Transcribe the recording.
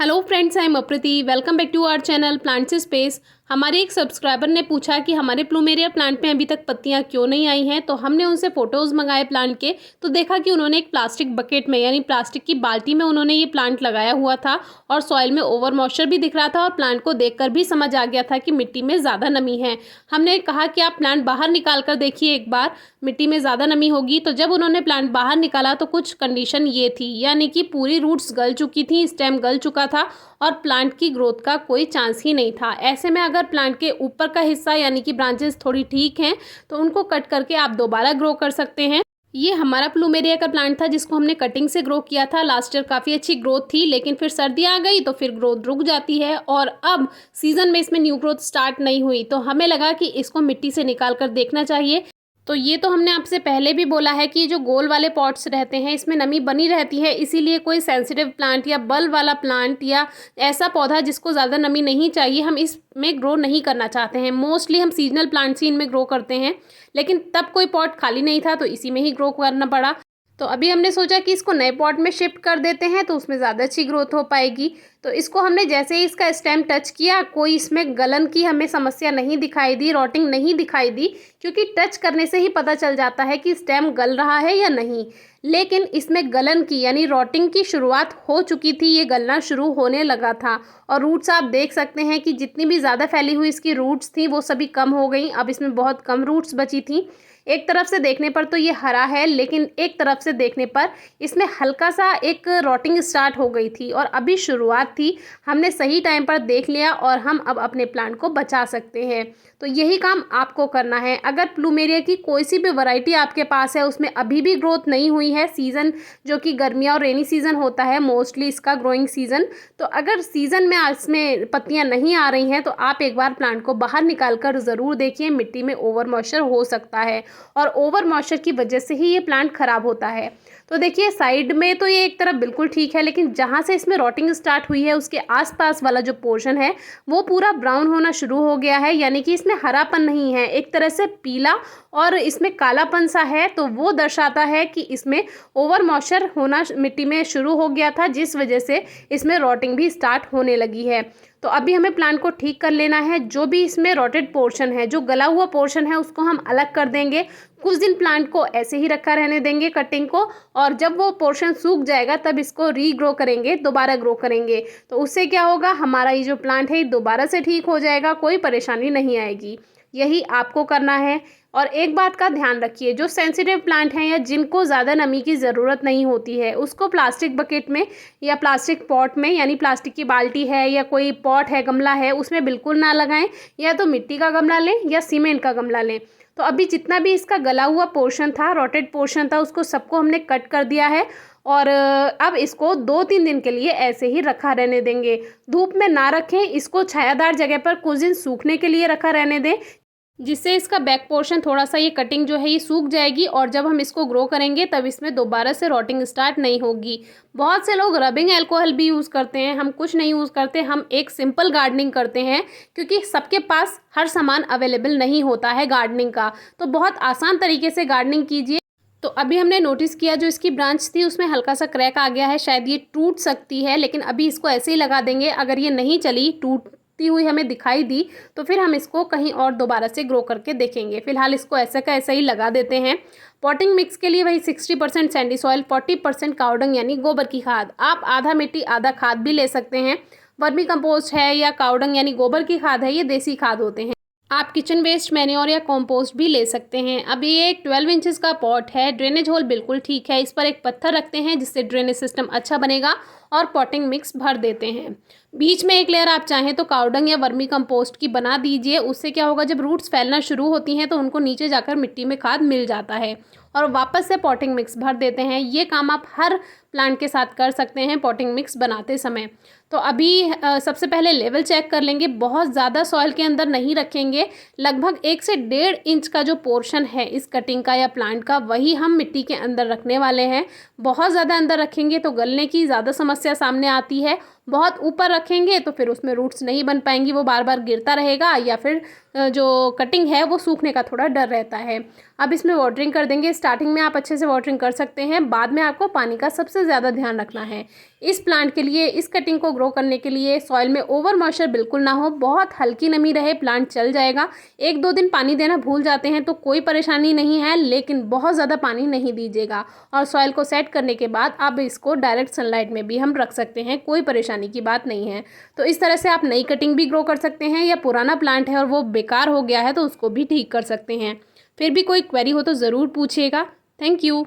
Hello friends, I am Aprati. Welcome back to our channel plants space. हमारे एक subscriber ने पूछा कि हमारे प्लूमेरिया प्लांट में अभी तक पत्तियां क्यों नहीं आई हैं, तो हमने उनसे फ़ोटोज़ मंगाए प्लांट के। तो देखा कि उन्होंने एक प्लास्टिक बकेट में यानी प्लास्टिक की बाल्टी में उन्होंने ये प्लांट लगाया हुआ था और सॉइल में ओवर मॉइस्चर भी दिख रहा था और प्लांट को देखकर भी समझ आ गया था कि मिट्टी में ज़्यादा नमी है। हमने कहा कि आप प्लांट बाहर निकाल कर देखिए एक बार, मिट्टी में ज़्यादा नमी होगी। तो जब उन्होंने प्लांट बाहर निकाला तो कुछ कंडीशन ये थी, यानी कि पूरी रूट्स गल चुकी थी, स्टेम गल चुका था और प्लांट की ग्रोथ का कोई चांस ही नहीं था। ऐसे में अगर प्लांट के ऊपर का हिस्सा यानी कि ब्रांचेस थोड़ी ठीक हैं तो उनको कट करके आप दोबारा ग्रो कर सकते हैं। ये हमारा प्लूमेरिया का प्लांट था जिसको हमने कटिंग से ग्रो किया था। लास्ट ईयर काफ़ी अच्छी ग्रोथ थी, लेकिन फिर सर्दी आ गई तो फिर ग्रोथ रुक जाती है और अब सीज़न में इसमें न्यू ग्रोथ स्टार्ट नहीं हुई। तो हमें लगा कि इसको मिट्टी से निकाल कर देखना चाहिए। तो ये तो हमने आपसे पहले भी बोला है कि जो गोल वाले पॉट्स रहते हैं इसमें नमी बनी रहती है, इसीलिए कोई सेंसिटिव प्लांट या बल वाला प्लांट या ऐसा पौधा जिसको ज़्यादा नमी नहीं चाहिए हम इसमें ग्रो नहीं करना चाहते हैं। मोस्टली हम सीजनल प्लांट्स ही इनमें ग्रो करते हैं, लेकिन तब कोई पॉट खाली नहीं था तो इसी में ही ग्रो करना पड़ा। तो अभी हमने सोचा कि इसको नए पॉट में शिफ्ट कर देते हैं तो उसमें ज़्यादा अच्छी ग्रोथ हो पाएगी। तो इसको हमने जैसे ही इसका स्टेम टच किया, कोई इसमें गलन की हमें समस्या नहीं दिखाई दी, रॉटिंग नहीं दिखाई दी, क्योंकि टच करने से ही पता चल जाता है कि स्टेम गल रहा है या नहीं। लेकिन इसमें गलन की यानी रॉटिंग की शुरुआत हो चुकी थी, ये गलना शुरू होने लगा था और रूट्स आप देख सकते हैं कि जितनी भी ज़्यादा फैली हुई इसकी रूट्स थी वो सभी कम हो गई। अब इसमें बहुत कम रूट्स बची थी। एक तरफ से देखने पर तो ये हरा है, लेकिन एक तरफ से देखने पर इसमें हल्का सा एक रॉटिंग स्टार्ट हो गई थी और अभी शुरुआत थी। हमने सही टाइम पर देख लिया और हम अब अपने प्लांट को बचा सकते हैं। तो यही काम आपको करना है। अगर प्लूमेरिया की कोई सी भी वैरायटी आपके पास है, उसमें अभी भी ग्रोथ नहीं हुई है, सीज़न जो कि गर्मियाँ और रेनी सीज़न होता है मोस्टली इसका ग्रोइंग सीज़न, तो अगर सीज़न में इसमें पत्तियां नहीं आ रही हैं तो आप एक बार प्लांट को बाहर निकाल कर ज़रूर देखिए। मिट्टी में ओवर मॉइस्चर हो सकता है और ओवर मॉइस्चर की वजह से ही ये प्लांट खराब होता है। तो देखिए साइड में तो ये एक तरफ बिल्कुल ठीक है, लेकिन जहाँ से इसमें रॉटिंग स्टार्ट हुई है उसके आसपास वाला जो पोर्शन है वो पूरा ब्राउन होना शुरू हो गया है, यानी कि इसमें हरापन नहीं है, एक तरह से पीला और इसमें कालापन सा है। तो वो दर्शाता है कि इसमें ओवर मॉइस्चर होना मिट्टी में शुरू हो गया था, जिस वजह से इसमें रॉटिंग भी स्टार्ट होने लगी है। तो अभी हमें प्लांट को ठीक कर लेना है। जो भी इसमें रॉटेड पोर्शन है, जो गला हुआ पोर्शन है, उसको हम अलग कर देंगे। कुछ दिन प्लांट को ऐसे ही रखा रहने देंगे कटिंग को, और जब वो पोर्शन सूख जाएगा तब इसको रीग्रो करेंगे, दोबारा ग्रो करेंगे। तो उससे क्या होगा, हमारा ये जो प्लांट है दोबारा से ठीक हो जाएगा, कोई परेशानी नहीं आएगी। यही आपको करना है। और एक बात का ध्यान रखिए, जो सेंसिटिव प्लांट हैं या जिनको ज़्यादा नमी की ज़रूरत नहीं होती है, उसको प्लास्टिक बकेट में या प्लास्टिक पॉट में, यानी प्लास्टिक की बाल्टी है या कोई पॉट है, गमला है, उसमें बिल्कुल ना लगाएं। या तो मिट्टी का गमला लें या सीमेंट का गमला लें। तो अभी जितना भी इसका गला हुआ पोर्शन था, रॉटेड पोर्शन था, उसको सबको हमने कट कर दिया है और अब इसको 2-3 दिन के लिए ऐसे ही रखा रहने देंगे। धूप में ना रखें इसको, छायादार जगह पर कुछ दिन सूखने के लिए रखा रहने दें, जिससे इसका बैक पोर्शन थोड़ा सा, ये कटिंग जो है ये सूख जाएगी और जब हम इसको ग्रो करेंगे तब इसमें दोबारा से रॉटिंग स्टार्ट नहीं होगी। बहुत से लोग रबिंग अल्कोहल भी यूज़ करते हैं, हम कुछ नहीं यूज़ करते। हम एक सिंपल गार्डनिंग करते हैं, क्योंकि सबके पास हर सामान अवेलेबल नहीं होता है गार्डनिंग का। तो बहुत आसान तरीके से गार्डनिंग कीजिए। तो अभी हमने नोटिस किया जो इसकी ब्रांच थी उसमें हल्का सा क्रैक आ गया है, शायद ये टूट सकती है, लेकिन अभी इसको ऐसे ही लगा देंगे। अगर ये नहीं चली, टूटती हुई हमें दिखाई दी, तो फिर हम इसको कहीं और दोबारा से ग्रो करके देखेंगे। फिलहाल इसको ऐसे का ऐसा ही लगा देते हैं। पॉटिंग मिक्स के लिए वही 60% सैंडी सॉइल, 40% काउडंग यानी गोबर की खाद। आप आधा मिट्टी आधा खाद भी ले सकते हैं। वर्मी कंपोस्ट है या काउडंग यानी गोबर की खाद है, ये देसी खाद होते हैं। आप किचन वेस्ट मैन्योर या कंपोस्ट भी ले सकते हैं। अब ये एक 12 इंचेस का पॉट है, ड्रेनेज होल बिल्कुल ठीक है। इस पर एक पत्थर रखते हैं जिससे ड्रेनेज सिस्टम अच्छा बनेगा और पॉटिंग मिक्स भर देते हैं। बीच में एक लेयर आप चाहें तो काउडंग या वर्मी कंपोस्ट की बना दीजिए। उससे क्या होगा, जब रूट्स फैलना शुरू होती हैं तो उनको नीचे जाकर मिट्टी में खाद मिल जाता है और वापस से पॉटिंग मिक्स भर देते हैं। ये काम आप हर प्लांट के साथ कर सकते हैं पॉटिंग मिक्स बनाते समय। तो अभी सबसे पहले लेवल चेक कर लेंगे। बहुत ज़्यादा सॉइल के अंदर नहीं रखेंगे, लगभग 1 से 1.5 इंच का जो पोर्शन है इस कटिंग का या प्लांट का, वही हम मिट्टी के अंदर रखने वाले हैं। बहुत ज़्यादा अंदर रखेंगे तो गलने की ज़्यादा समस्या सामने आती है। बहुत ऊपर रखेंगे तो फिर उसमें रूट्स नहीं बन पाएंगी, वो बार बार गिरता रहेगा या फिर जो कटिंग है वो सूखने का थोड़ा डर रहता है। अब इसमें वाटरिंग कर देंगे। स्टार्टिंग में आप अच्छे से वाटरिंग कर सकते हैं, बाद में आपको पानी का सबसे ज़्यादा ध्यान रखना है। इस प्लांट के लिए, इस कटिंग को ग्रो करने के लिए सॉइल में ओवर मॉइस्चर बिल्कुल ना हो, बहुत हल्की नमी रहे, प्लांट चल जाएगा। 1-2 दिन पानी देना भूल जाते हैं तो कोई परेशानी नहीं है, लेकिन बहुत ज़्यादा पानी नहीं दीजिएगा। और सॉइल को सेट करने के बाद अब इसको डायरेक्ट सनलाइट में भी हम रख सकते हैं, कोई परेशानी की बात नहीं है। तो इस तरह से आप नई कटिंग भी ग्रो कर सकते हैं, या पुराना प्लांट है और वो बेकार हो गया है तो उसको भी ठीक कर सकते हैं। फिर भी कोई क्वेरी हो तो ज़रूर पूछिएगा। Thank you.